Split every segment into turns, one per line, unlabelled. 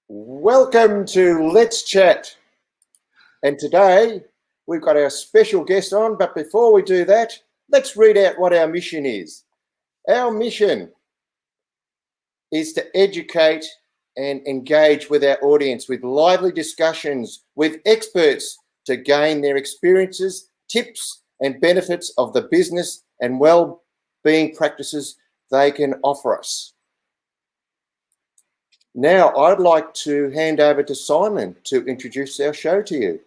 Welcome to Let's Chat. And today we've got our special guest on, but before we do that, let's read out what our mission is. Our mission is to educate and engage with our audience with lively discussions with experts to gain their experiences, tips and benefits of the business and well-being practices they can offer us. Now, I'd like to hand over to Simon to introduce our show to you.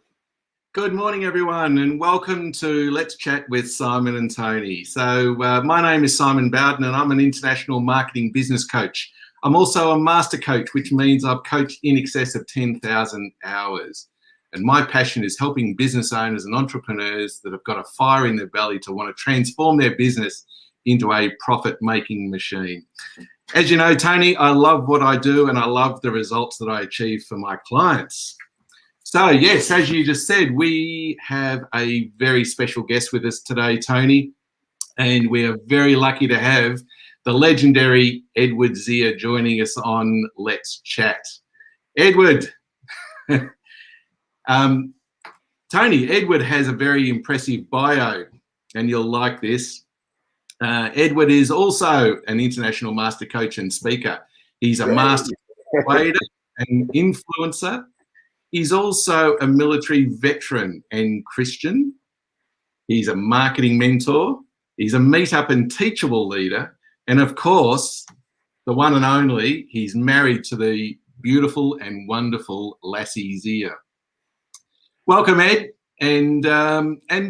Good morning, everyone, and welcome to Let's Chat with Simon and Tony. So my name is Simon Bowden, and I'm an international marketing business coach. I'm also a master coach, which means I've coached in excess of 10,000 hours. And my passion is helping business owners and entrepreneurs that have got a fire in their belly to want to transform their business into a profit-making machine. As you know, Tony, I love what I do and I love the results that I achieve for my clients. So yes, as you just said, we have a very special guest with us today, Tony, and we are very lucky to have the legendary Ed Zia joining us on Let's Chat. Edward, Tony, Edward has a very impressive bio and you'll like this. Edward is also an international master coach and speaker. He's a master trader and influencer. He's also a military veteran and Christian. He's a marketing mentor. He's a meetup and teachable leader. And of course, the one and only, he's married to the beautiful and wonderful Lassie Zia. Welcome, Ed. And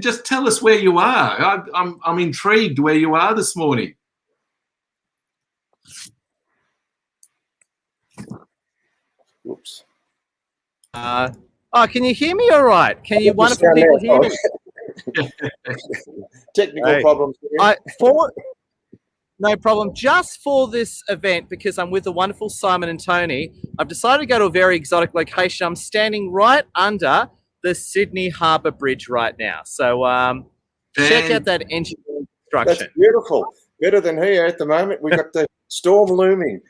just tell us where you are. I'm intrigued where you are this morning.
Oops.
Can you hear me all right? Can you wonderful people hear me?
Technical problems.
No problem. Just for this event, because I'm with the wonderful Simon and Tony, I've decided to go to a very exotic location. I'm standing right under the Sydney Harbour Bridge right now. So check out that engineering construction.
That's beautiful. Better than here at the moment. We've got the storm looming.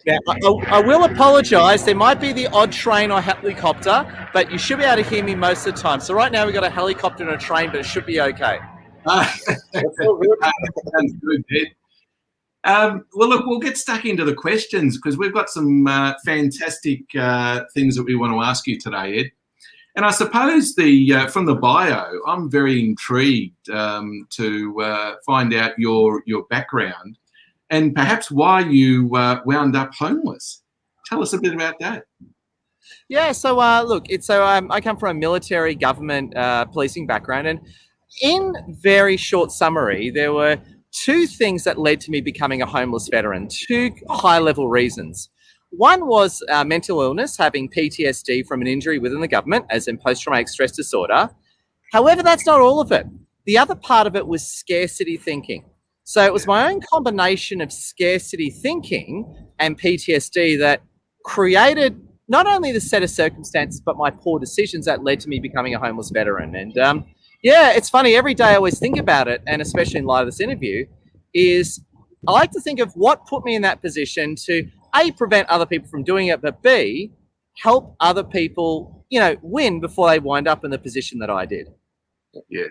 Now, I will apologise. There might be the odd train or helicopter, but you should be able to hear me most of the time. So right now we've got a helicopter and a train, but it should be okay.
That's all good. Sounds good, Ed. Well, look, we'll get stuck into the questions because we've got some fantastic things that we want to ask you today, Ed. And I suppose from the bio, I'm very intrigued to find out your background and perhaps why you wound up homeless. Tell us a bit about that.
Yeah, so look, I come from a military government policing background, and in very short summary, there were two things that led to me becoming a homeless veteran, two high-level reasons. One was mental illness, having PTSD from an injury within the government, as in post-traumatic stress disorder. However, that's not all of it. The other part of it was scarcity thinking. So it was my own combination of scarcity thinking and PTSD that created not only the set of circumstances, but my poor decisions that led to me becoming a homeless veteran. And yeah, it's funny. Every day I always think about it, and especially in light of this interview, is I like to think of what put me in that position to A, prevent other people from doing it, but B, help other people, win before they wind up in the position that I did.
Yeah.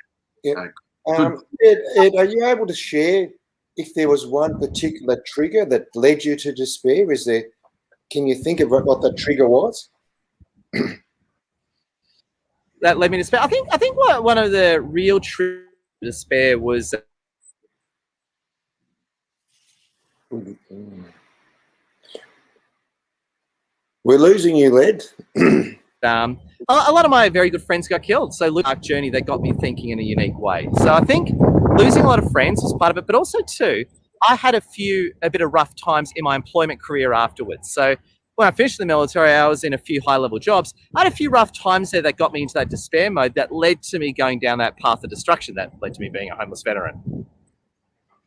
Ed, are you able to share if there was one particular trigger that led you to despair? Can you think of what the trigger was?
That led me to despair. I think one of the real triggers to despair was.
We're losing you, Ed.
A lot of my very good friends got killed. So look, dark journey that got me thinking in a unique way. So I think losing a lot of friends was part of it, but also too, I had a bit of rough times in my employment career afterwards. So when I finished the military, I was in a few high-level jobs. I had a few rough times there that got me into that despair mode that led to me going down that path of destruction that led to me being a homeless veteran.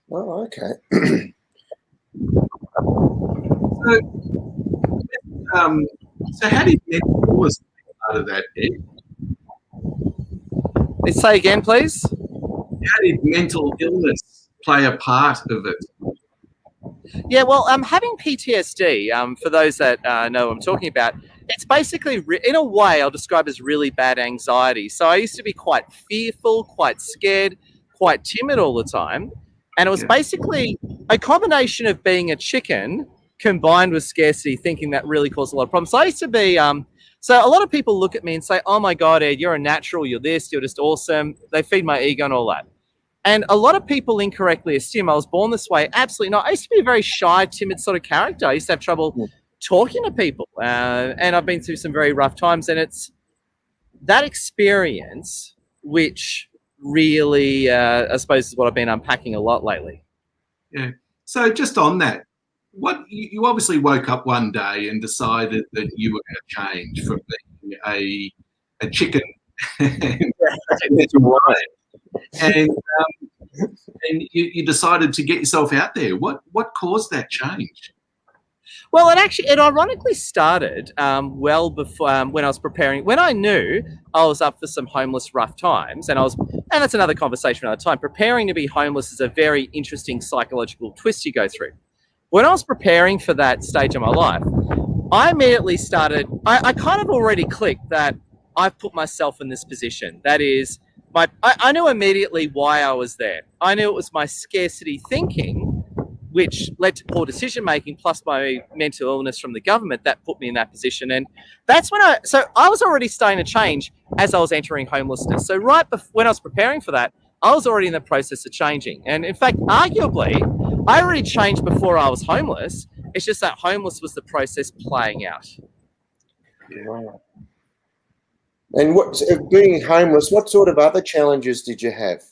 Oh, okay.
So how did mental illness play part of that, Ed?
Say again, please.
How did mental illness play a part of it?
Yeah, well, having PTSD, for those that know what I'm talking about, it's basically, in a way, I'll describe as really bad anxiety. So I used to be quite fearful, quite scared, quite timid all the time. And it was basically a combination of being a chicken combined with scarcity thinking that really caused a lot of problems. So I used to be, so a lot of people look at me and say, oh my God, Ed, you're a natural, you're this, you're just awesome. They feed my ego and all that. And a lot of people incorrectly assume I was born this way. Absolutely not. I used to be a very shy, timid sort of character. I used to have trouble talking to people. And I've been through some very rough times. And it's that experience which really, I suppose, is what I've been unpacking a lot lately.
Yeah. So just on that, what you obviously woke up one day and decided that you were going to change from being a chicken and you decided to get yourself out there. What caused that change?
Well, it ironically started well before when I was preparing. When I knew I was up for some homeless rough times, and that's another conversation another time. Preparing to be homeless is a very interesting psychological twist you go through. When I was preparing for that stage of my life, I immediately started. I kind of already clicked that I've put myself in this position. That is, I knew immediately why I was there. I knew it was my scarcity thinking, which led to poor decision making, plus my mental illness from the government that put me in that position. And that's when I was already starting to change as I was entering homelessness. So right before, when I was preparing for that, I was already in the process of changing. And in fact, arguably, I already changed before I was homeless. It's just that homeless was the process playing out.
Wow. And being homeless, what sort of other challenges did you have?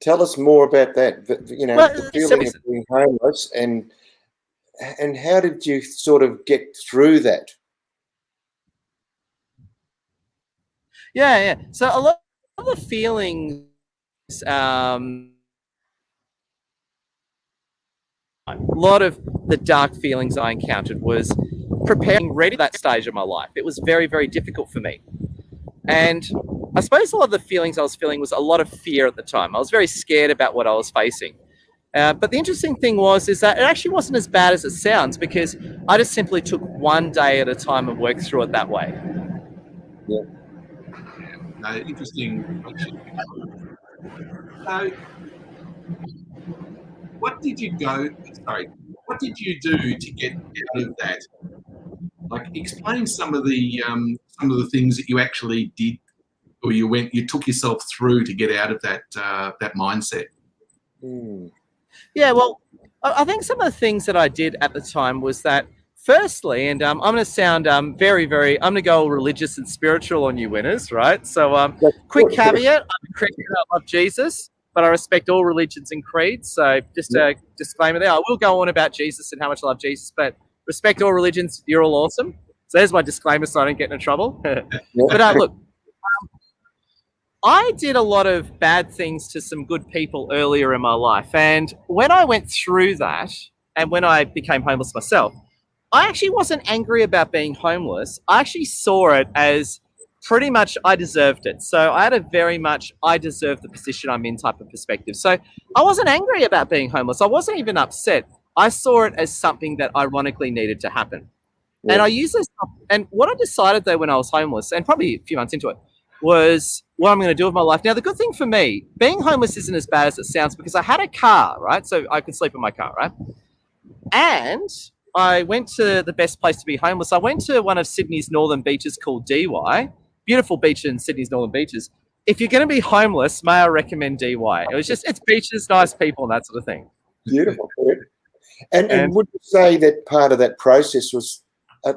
Tell us more about that. The feeling of being homeless, and how did you sort of get through that?
Yeah. So a lot of the feelings, a lot of the dark feelings I encountered was preparing ready for that stage of my life. It was very, very difficult for me. And I suppose a lot of the feelings I was feeling was a lot of fear at the time. I was very scared about what I was facing. But the interesting thing is that it actually wasn't as bad as it sounds, because I just simply took one day at a time and worked through it that way.
Yeah.
Interesting. So, what did you do to get out of that? Like, explain some of the things that you actually did, or you took yourself through to get out of that mindset.
Yeah, well, I think some of the things that I did at the time was that, firstly, and I'm going to sound very, very, I'm going to go all religious and spiritual on you winners, right? So quick caveat, I'm a Christian, I love Jesus, but I respect all religions and creeds. So just a disclaimer there. I will go on about Jesus and how much I love Jesus, but respect all religions, you're all awesome. So there's my disclaimer so I don't get into trouble. But look, I did a lot of bad things to some good people earlier in my life. And when I went through that, and when I became homeless myself, I actually wasn't angry about being homeless. I actually saw it as pretty much I deserved it. So I had a very much I deserve the position I'm in type of perspective. So I wasn't angry about being homeless. I wasn't even upset. I saw it as something that ironically needed to happen. Yeah. And I used this. And what I decided though when I was homeless, and probably a few months into it, was what I'm going to do with my life. Now, the good thing for me, being homeless isn't as bad as it sounds, because I had a car, right? So I could sleep in my car, right? And I went to the best place to be homeless. I went to one of Sydney's northern beaches called DY. Beautiful beach in Sydney's northern beaches. If you're going to be homeless, may I recommend DY? It's beaches, nice people, and that sort of thing.
Beautiful. And would you say that part of that process was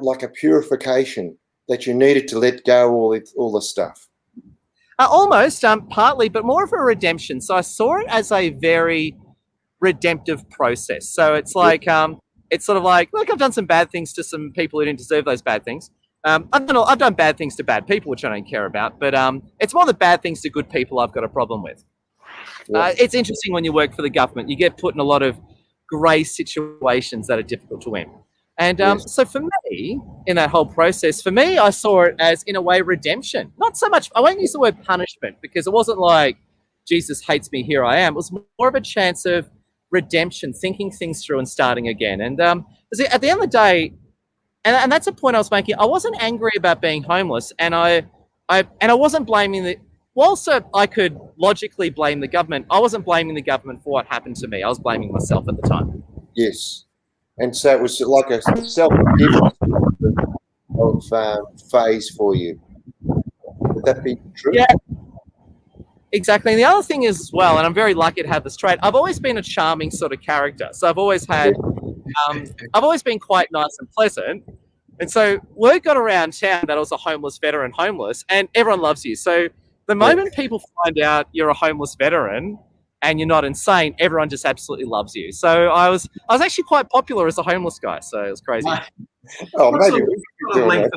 like a purification, that you needed to let go all the stuff?
Almost, partly, but more of a redemption. So I saw it as a very redemptive process. So it's like, it's sort of like, look, I've done some bad things to some people who didn't deserve those bad things. I've done bad things to bad people, which I don't care about, but it's more the bad things to good people I've got a problem with. Yeah. It's interesting when you work for the government, you get put in a lot of grey situations that are difficult to win. And so for me, in that whole process, I saw it as, in a way, redemption. Not so much, I won't use the word punishment, because it wasn't like, Jesus hates me, here I am. It was more of a chance of redemption, thinking things through and starting again. And at the end of the day, and that's a point I was making, I wasn't angry about being homeless, and I wasn't blaming the. Whilst I could logically blame the government, I wasn't blaming the government for what happened to me. I was blaming myself at the time.
Yes. And so it was like a self-forgiveness of phase for you. Would that be true?
Yeah, exactly. And the other thing is as well, and I'm very lucky to have this trait, I've always been a charming sort of character. So I've always had, I've always been quite nice and pleasant. And so word got around town that I was a homeless veteran, and everyone loves you. So the moment people find out you're a homeless veteran and you're not insane, everyone just absolutely loves you. So I was actually quite popular as a homeless guy. So it was crazy.
Oh, maybe
what sort of length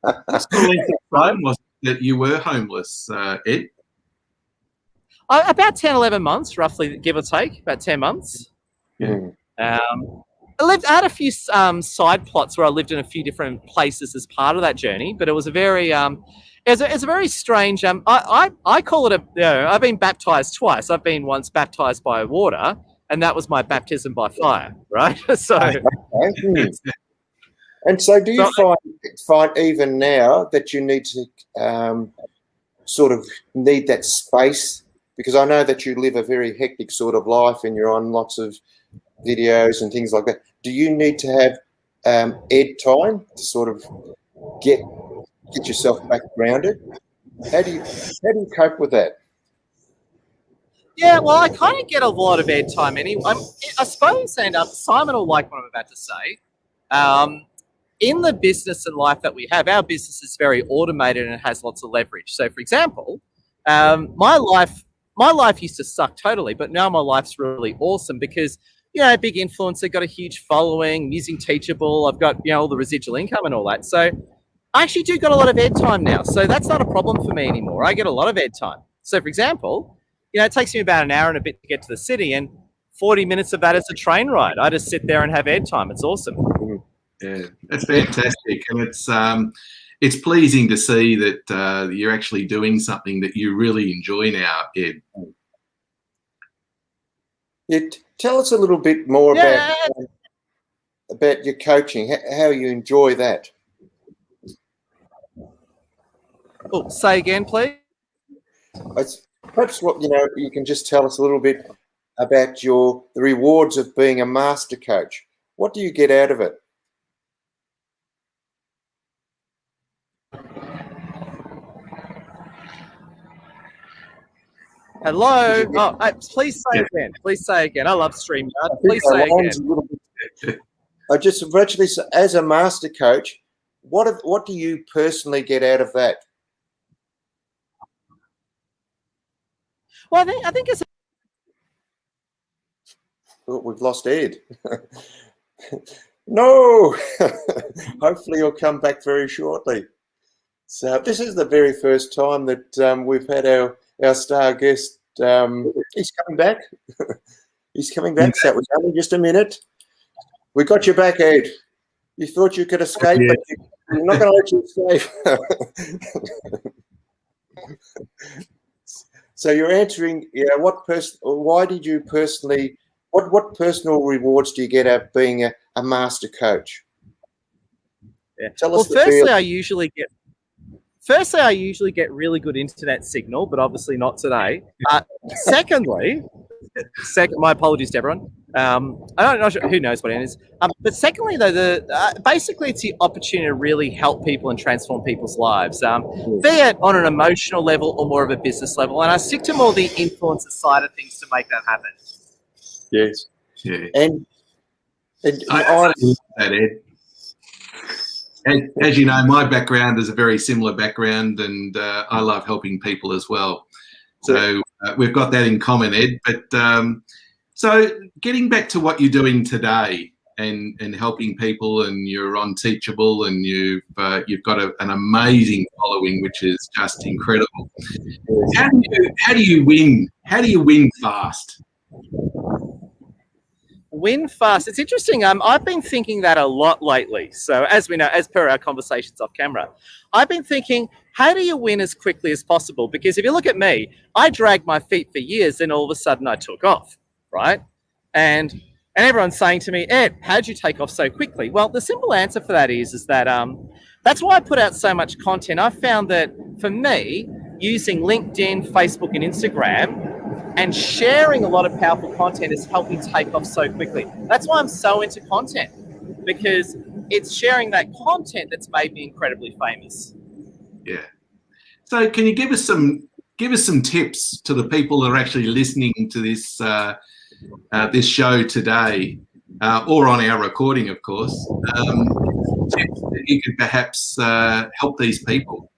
of time was it that you were homeless, Ed?
About 10, 11 months, roughly, give or take, about 10 months.
Yeah.
I had a few side plots where I lived in a few different places as part of that journey, but it was a very it's a very strange. I call it I've been baptized twice. I've been once baptized by water, and that was my baptism by fire, right? So,
and so, do you find even now that you need to sort of need that space? Because I know that you live a very hectic sort of life, and you're on lots of videos and things like that. Do you need to have Ed time to sort of get yourself back grounded? How do you cope with that?
Yeah, well, I kind of get a lot of Ed time anyway. I suppose, and Simon will like what I'm about to say. In the business and life that we have, our business is very automated and it has lots of leverage. So, for example, my life used to suck totally, but now my life's really awesome because, big influencer, got a huge following, musing teachable. I've got, all the residual income and all that. So I actually do got a lot of Ed time now. So that's not a problem for me anymore. I get a lot of Ed time. So, for example, it takes me about an hour and a bit to get to the city, and 40 minutes of that is a train ride. I just sit there and have Ed time. It's awesome.
Yeah, that's fantastic. And it's pleasing to see that you're actually doing something that you really enjoy now, Ed.
Tell us a little bit more about your coaching, how you enjoy that.
Oh, say again, please.
Perhaps what you can just tell us a little bit about the rewards of being a master coach. What do you get out of it?
Hello. Oh, please say again. Please say again. I love StreamYard. Please say again.
I just virtually, as a master coach, what do you personally get out of that?
Well, I think it's.
We've lost Ed. No. Hopefully he'll come back very shortly. So this is the very first time that we've had our star guest. He's coming back. He's coming back. So it was only just a minute. We got you back, Ed. You thought you could escape, but we're not going to let you escape. So you're answering, why did you personally, what personal rewards do you get out of being a master coach?
Yeah.
Tell us.
Well, firstly, I usually get really good internet signal, but obviously not today. Secondly, my apologies to everyone. I'm not sure who knows what it is. But secondly, though, basically it's the opportunity to really help people and transform people's lives, be it on an emotional level or more of a business level. And I stick to more the influencer side of things to make that happen.
Yes.
Yeah.
And
I love that, Ed. As you know, my background is a very similar background, and I love helping people as well. So we've got that in common, Ed. But so getting back to what you're doing today and helping people, and you're on Teachable, and you've got an amazing following, which is just incredible. How do you win? How do you win fast?
win fast. It's interesting. I've been thinking that a lot lately. So as we know, as per our conversations off camera, I've been thinking, how do you win as quickly as possible? Because if you look at me, I dragged my feet for years, and all of a sudden I took off, right? And everyone's saying to me, Ed, how'd you take off so quickly? Well, the simple answer for that is that that's why I put out so much content. I found that for me, using LinkedIn, Facebook, and Instagram, and sharing a lot of powerful content is helping take off so quickly. That's why I'm so into content, because it's sharing that content that's made me incredibly famous.
Yeah. So can you give us some tips to the people that are actually listening to this this show today, or on our recording, of course, tips that you could perhaps help these people?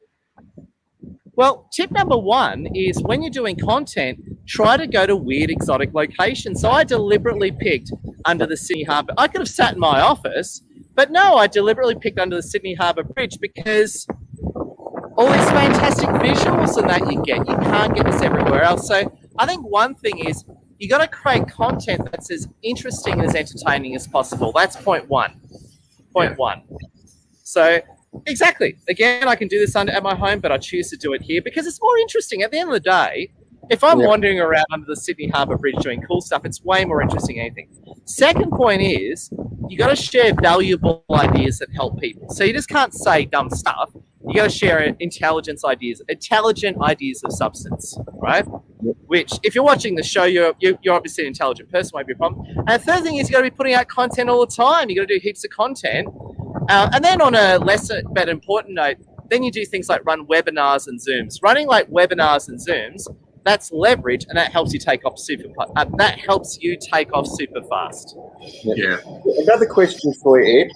Well, tip number one is when you're doing content, try to go to weird, exotic locations. So I deliberately picked under the Sydney Harbour. I could have sat in my office, but no, I deliberately picked under the Sydney Harbour Bridge because all these fantastic visuals and that you can't get this everywhere else. So I think one thing is you got to create content that's as interesting and as entertaining as possible. That's point one. Point one. So exactly. Again, I can do this at my home, but I choose to do it here because it's more interesting. At the end of the day, if I'm wandering around under the Sydney Harbour Bridge doing cool stuff, it's way more interesting than anything. Second point is you got to share valuable ideas that help people. So you just can't say dumb stuff. You got to share intelligent ideas of substance, right? Which, if you're watching the show, you're obviously an intelligent person, won't be a problem. And the third thing is you got to be putting out content all the time. You got to do heaps of content. And then on a lesser but important note, then you do things like run webinars and Zooms. Running like webinars and Zooms, that's leverage, and that helps you take off super fast.
Yeah.
Another question for you, Ed.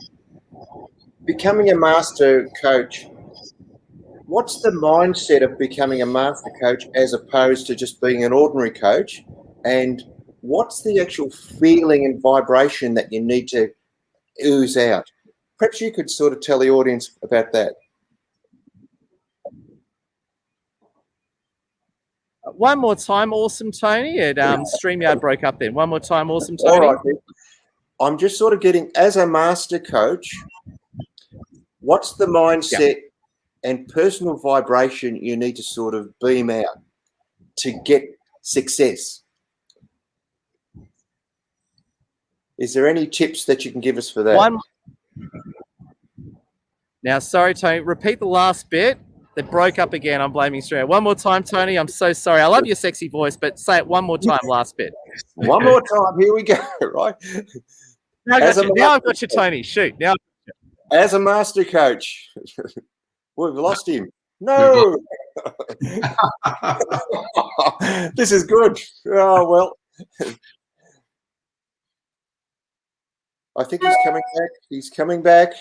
Becoming a master coach, what's the mindset of becoming a master coach as opposed to just being an ordinary coach? And what's the actual feeling and vibration that you need to ooze out? Perhaps you could sort of tell the audience about that.
One more time, awesome, Tony. StreamYard broke up then. One more time, awesome, Tony.
All right, then. I'm just sort of getting, as a master coach, what's the mindset and personal vibration you need to sort of beam out to get success? Is there any tips that you can give us for that?
Now, sorry, Tony, repeat the last bit. That broke up again. I'm blaming Australia. One more time, Tony. I'm so sorry. I love your sexy voice, but say it one more time, last bit.
One more time. Here we go, right?
Now I've got you, Tony. Shoot. Now,
as a master coach, we've lost him. No. This is good. Oh, well. I think he's coming back. He's coming back.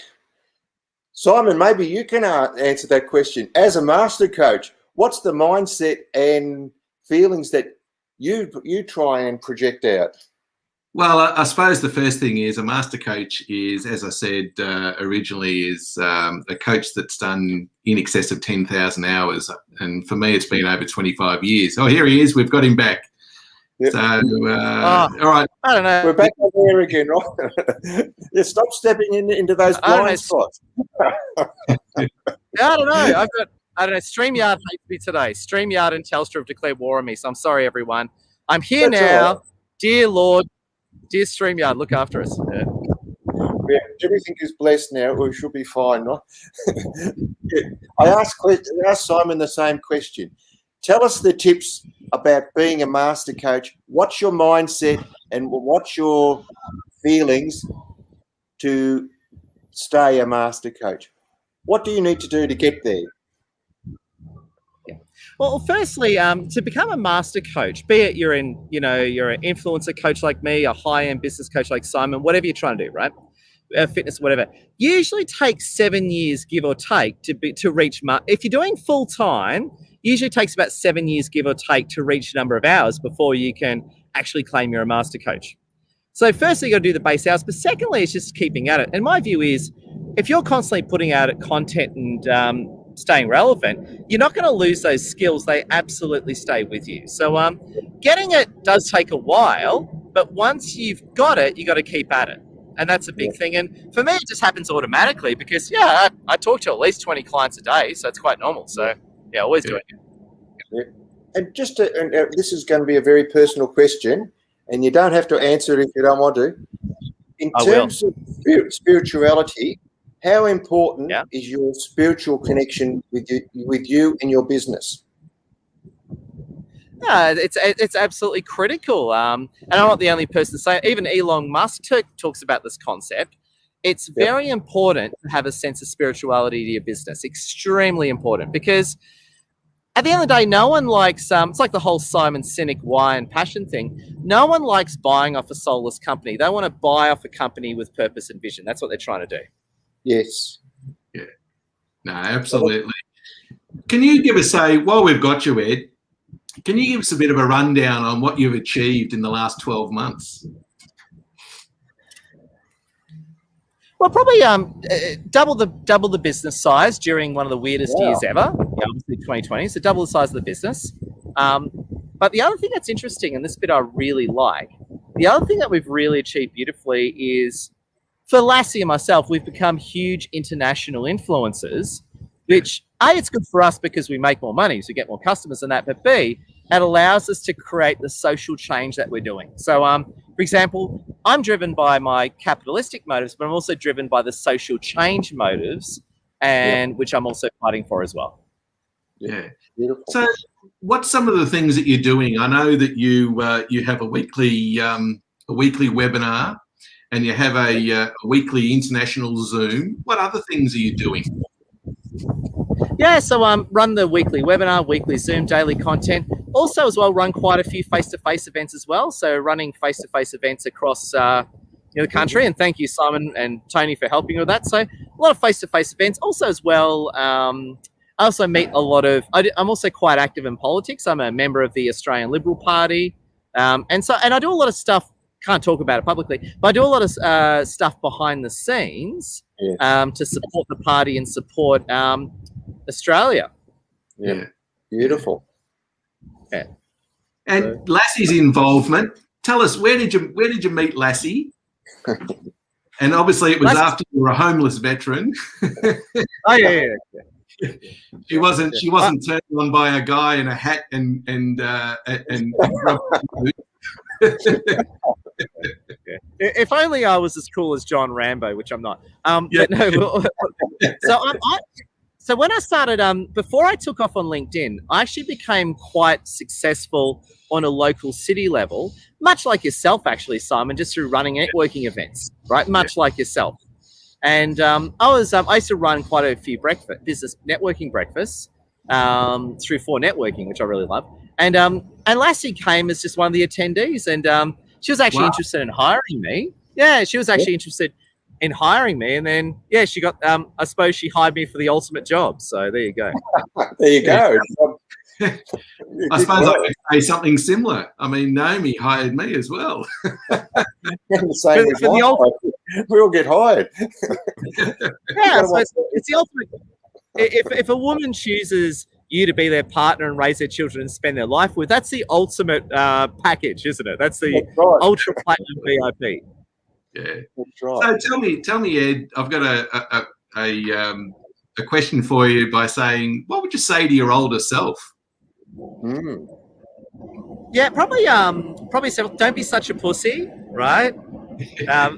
Simon, maybe you can answer that question. As a master coach, what's the mindset and feelings that you try and project out?
Well, I suppose the first thing is a master coach is, as I said originally, is a coach that's done in excess of 10,000 hours. And for me, it's been over 25 years. Oh, here he is. We've got him back. Yep. So, all right.
I don't know.
We're back over there again, right? Yeah, stop stepping into those blind spots.
I don't know. StreamYard hates me today. StreamYard and Telstra have declared war on me. So I'm sorry, everyone. I'm here now. Right. Dear Lord, dear StreamYard, look after us.
Yeah, everything is blessed now. We should be fine, right? I asked Simon the same question. Tell us the tips about being a master coach. What's your mindset and what's your feelings to stay a master coach? What do you need to do to get there?
Well, firstly, to become a master coach, be it you're an influencer coach like me, a high-end business coach like Simon, whatever you're trying to do, right? Fitness, whatever. Usually takes 7 years, give or take, to reach. If you're doing full time, usually takes about 7 years, give or take, to reach a number of hours before you can actually claim you're a master coach. So firstly, you got to do the base hours, but secondly, it's just keeping at it. And my view is, if you're constantly putting out content and staying relevant, you're not going to lose those skills. They absolutely stay with you. So getting it does take a while, But once you've got it, you got to keep at it. And that's a big thing. And for me, it just happens automatically because, I talk to at least 20 clients a day. So it's quite normal. So, always doing it.
Yeah. And this is going to be a very personal question, and you don't have to answer it if you don't want to. In terms of spirituality, how important is your spiritual connection with you and your business?
It's absolutely critical. And I'm not the only person to say it. Even Elon Musk talks about this concept. It's very important to have a sense of spirituality to your business. Extremely important, because at the end of the day, no one likes, it's like the whole Simon Sinek why and passion thing. No one likes buying off a soulless company. They want to buy off a company with purpose and vision. That's what they're trying to do.
Yes.
Yeah. No, absolutely. Can you give us while we've got you, Ed, can you give us a bit of a rundown on what you've achieved in the last 12 months?
Well, probably double the business size during one of the weirdest years ever. Obviously 2020, so double the size of the business. But the other thing that's interesting, and this bit I really like, the other thing that we've really achieved beautifully is, for Lassie and myself, we've become huge international influencers, which A, it's good for us because we make more money, so we get more customers and that, but B, it allows us to create the social change that we're doing. So, for example, I'm driven by my capitalistic motives, but I'm also driven by the social change motives, and which I'm also fighting for as well.
Yeah. Beautiful. So what's some of the things that you're doing? I know that you have a weekly webinar, and you have a weekly international Zoom. What other things are you doing?
Yeah, so run the weekly webinar, weekly Zoom, daily content. Also as well, run quite a few face-to-face events as well. So running face-to-face events across the country. And thank you, Simon and Tony, for helping with that. So a lot of face-to-face events. Also as well, I also meet a lot of, I'm also quite active in politics. I'm a member of the Australian Liberal Party. And I do a lot of stuff, can't talk about it publicly, but I do a lot of stuff behind the scenes to support the party and support Australia.
Yeah. Beautiful.
Yeah.
And Lassie's involvement. Tell us, where did you meet Lassie? And obviously it was after you were a homeless veteran.
Oh yeah.
She wasn't turned on by a guy in a hat and
If only I was as cool as John Rambo, which I'm not. But no. So when I started, before I took off on LinkedIn, I actually became quite successful on a local city level, much like yourself, actually, Simon, just through running networking events, right? Much like yourself. And I used to run quite a few business networking breakfasts through 4 Networking, which I really love. And Lassie came as just one of the attendees, and she was actually interested in hiring me. Yeah, she was actually interested in hiring me, and then she got. I suppose she hired me for the ultimate job. So there you go.
There you go.
I suppose I could say something similar. I mean, Naomi hired me as well.
Same with we all get hired.
Yeah, so it's the ultimate. If a woman chooses you to be their partner and raise their children and spend their life with, that's the ultimate package, isn't it? That's the ultra platinum VIP.
Yeah. That's right. So tell me, Ed, I've got a question for you by saying, what would you say to your older self?
Yeah, probably don't be such a pussy, right?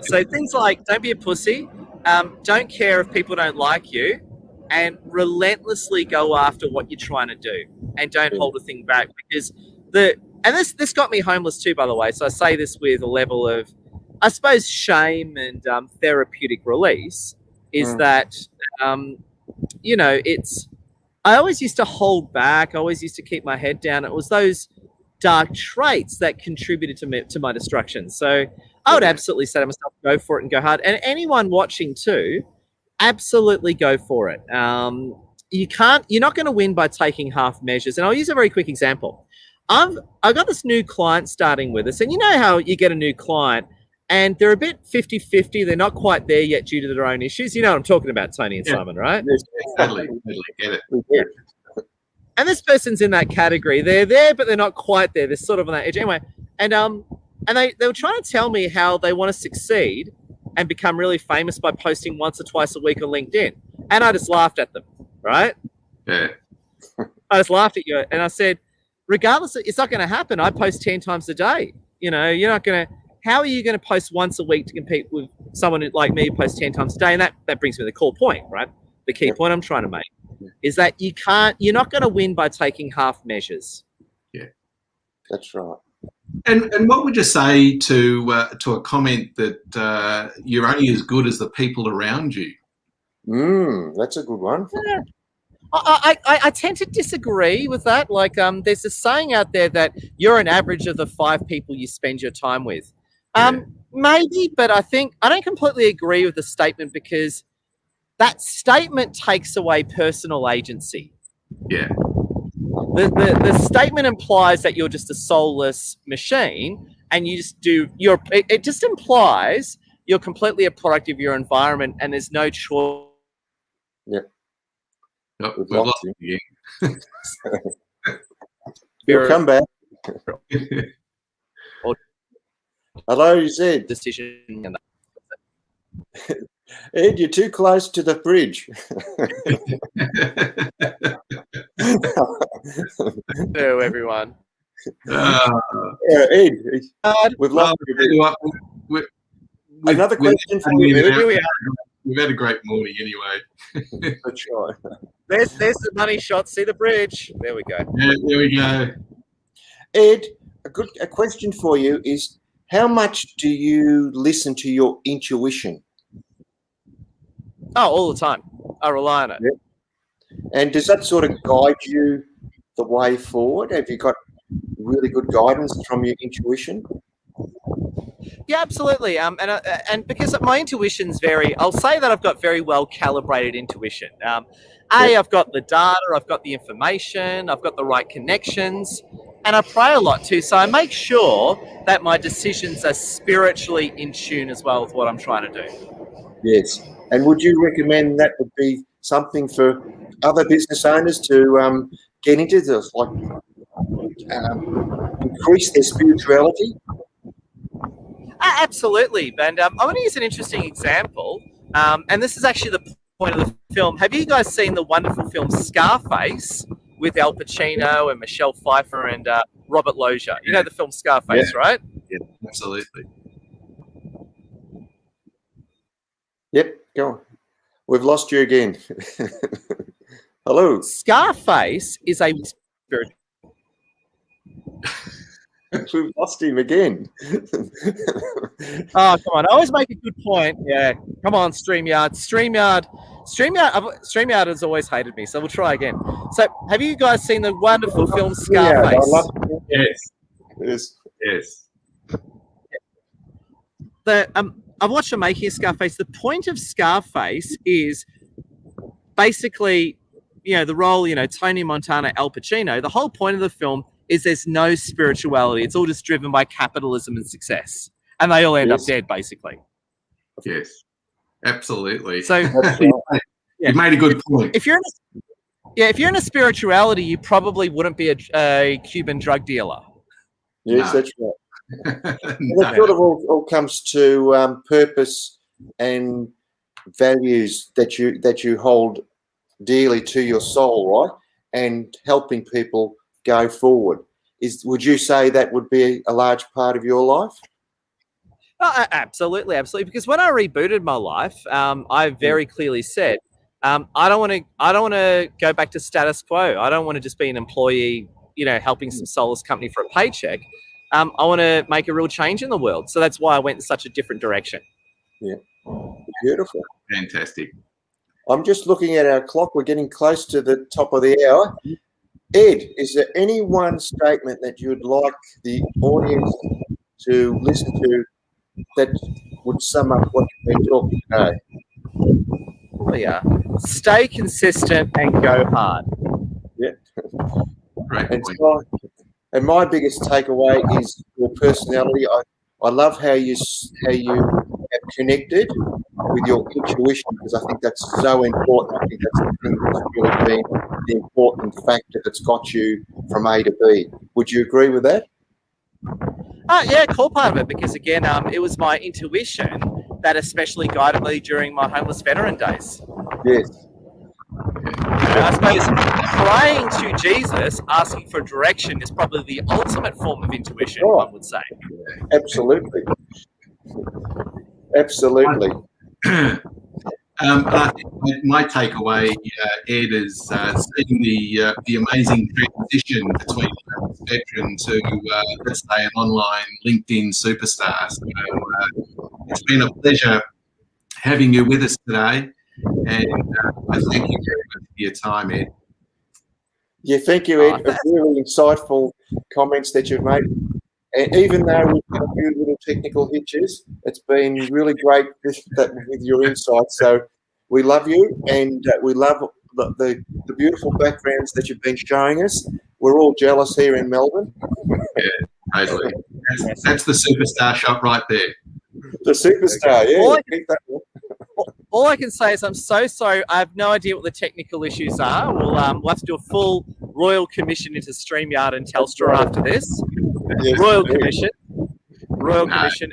So things like, don't be a pussy, don't care if people don't like you, and relentlessly go after what you're trying to do, and don't hold a thing back, because this got me homeless too, by the way. So I say this with a level of, I suppose, shame and therapeutic release, is that I always used to hold back. I always used to keep my head down. It was those dark traits that contributed to my destruction. So I would absolutely say to myself, go for it and go hard. And anyone watching too, absolutely go for it. You're not going to win by taking half measures. And I'll use a very quick example. I've got this new client starting with us, and you know how you get a new client and they're a bit 50-50. They're not quite there yet due to their own issues. You know what I'm talking about, Tony and Simon, right?
Yes, totally get it.
Yeah. And this person's in that category. They're there, but they're not quite there. They're sort of on that edge. Anyway, and and they were trying to tell me how they want to succeed and become really famous by posting once or twice a week on LinkedIn. And I just laughed at them, right?
Yeah.
I just laughed at you and I said, regardless, it's not going to happen. I post 10 times a day. You know, you're not going to, how are you going to post once a week to compete with someone like me who posts 10 times a day? And that brings me to the core point, right? The key point I'm trying to make is that you're not going to win by taking half measures.
Yeah.
That's right.
And what would you say to a comment that you're only as good as the people around you?
That's a good one.
Yeah. I tend to disagree with that. Like, there's a saying out there that you're an average of the 5 people you spend your time with. Maybe, but I don't completely agree with the statement because that statement takes away personal agency.
Yeah.
The statement implies that you're just a soulless machine, and it just implies you're completely a product of your environment, and there's no choice.
Yeah.
Oh, we've lost you again.
You'll come back. Hello, you said.
Decision.
Ed, you're too close to the fridge.
Hello, everyone.
Ed, we've lost you. Another question for you, Ed.
Here we are.
We've had a great morning anyway.
That's right.
There's the money shot. See the bridge. There we go.
Yeah, there we go.
Ed, a question for you is, how much do you listen to your intuition?
Oh, all the time. I rely on it.
Yeah. And does that sort of guide you the way forward? Have you got really good guidance from your intuition?
Yeah, absolutely. And because my intuition's I'll say that I've got very well calibrated intuition. I've got the data, I've got the information, I've got the right connections, and I pray a lot too. So I make sure that my decisions are spiritually in tune as well with what I'm trying to do.
Yes. And would you recommend that would be something for other business owners to get into this, like increase their spirituality?
Absolutely. And I want to use an interesting example. And this is actually the point of the film. Have you guys seen the wonderful film Scarface with Al Pacino and Michelle Pfeiffer and Robert Loggia? You know the film Scarface, right?
Yeah, absolutely.
Yep, go on. We've lost you again. Hello.
Scarface is a spiritual.
We've lost him again.
Oh, come on. I always make a good point. Yeah. Come on, StreamYard. StreamYard has always hated me, so we'll try again. So, have you guys seen the wonderful film Scarface?
Yeah, I love it.
Yes.
I've watched the making of Scarface. The point of Scarface is basically, the role, Tony Montana, Al Pacino. The whole point of the film is there's no spirituality. It's all just driven by capitalism and success. And they all end up dead, basically.
Yes, absolutely.
So
you made a good point.
If you're in a spirituality, you probably wouldn't be a Cuban drug dealer.
Yes, that's right. That sort of all comes to purpose and values that you hold dearly to your soul, right? And helping people go forward. Would you say that would be a large part of your life?
Oh, absolutely. Because when I rebooted my life, I very clearly said, I don't want to go back to status quo. I don't want to just be an employee, helping some soulless company for a paycheck. I want to make a real change in the world. So that's why I went in such a different direction.
Yeah. Beautiful.
Fantastic.
I'm just looking at our clock. We're getting close to the top of the hour. Ed, is there any one statement that you'd like the audience to listen to that would sum up what you've been talking today?
Oh, yeah. Stay consistent and go hard.
Yeah.
Great point.
And my biggest takeaway is your personality. I love how you have connected with your intuition, because I think that's so important. I think that's the thing that's really been the important factor that's got you from A to B. Would you agree with that?
Yeah, core part of it, because again, it was my intuition that especially guided me during my homeless veteran days.
Yes.
I suppose praying to Jesus, asking for direction, is probably the ultimate form of intuition,
Oh.
one would say.
Absolutely. Absolutely.
I think my takeaway, Ed, is seeing the amazing transition between a veteran to, let's say, an online LinkedIn superstar. So it's been a pleasure having you with us today, and I thank you very much for your time, Ed.
Yeah, thank you, Ed. Really insightful comments that you've made. And even though we've had a few little technical hitches, it's been really great with your insights. So we love you, and we love the beautiful backgrounds that you've been showing us. We're all jealous here in Melbourne.
Yeah, totally. That's the superstar shot right there.
The superstar, yeah.
All I can say is I'm so sorry. I have no idea what the technical issues are. We'll have to do a full Royal Commission into StreamYard and Telstra after this.
Yes,
Royal Commission.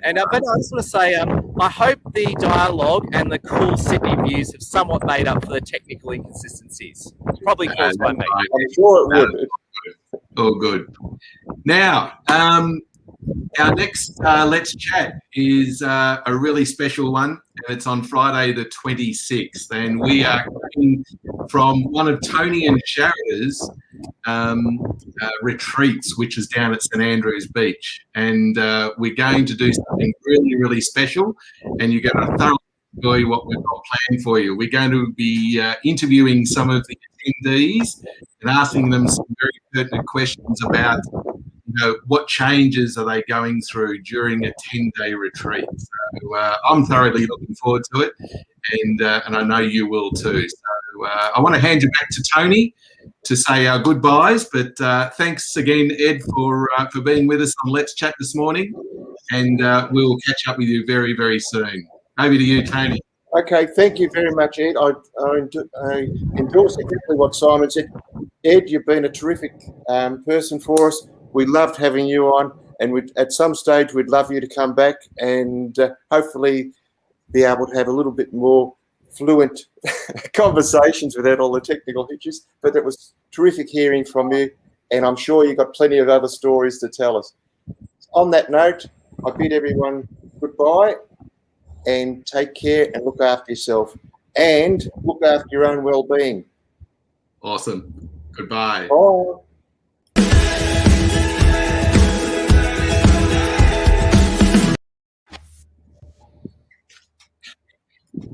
And but I just want to say, I hope the dialogue and the cool Sydney views have somewhat made up for the technical inconsistencies, probably caused by me.
I'm sure it would.
All good. Now, our next Let's Chat is a really special one, and it's on Friday the 26th. And we are coming from one of Tony and Sharada's retreats, which is down at St Andrews Beach. And we're going to do something really, really special, and you're going to thoroughly enjoy what we've got planned for you. We're going to be interviewing some of the attendees and asking them some very pertinent questions about, what changes are they going through during a 10-day retreat. So I'm thoroughly looking forward to it, and I know you will too. So I want to hand you back to Tony to say our goodbyes, but thanks again, Ed, for being with us on Let's Chat this morning, and we'll catch up with you very, very soon. Over to you, Tony.
Okay, thank you very much, Ed. I endorse exactly what Simon said. Ed, you've been a terrific person for us. We loved having you on, and at some stage we'd love you to come back and hopefully be able to have a little bit more fluent conversations without all the technical hitches. But it was terrific hearing from you, and I'm sure you've got plenty of other stories to tell us. On that note, I bid everyone goodbye, and take care and look after yourself, and look after your own well-being.
Awesome. Goodbye.
Bye.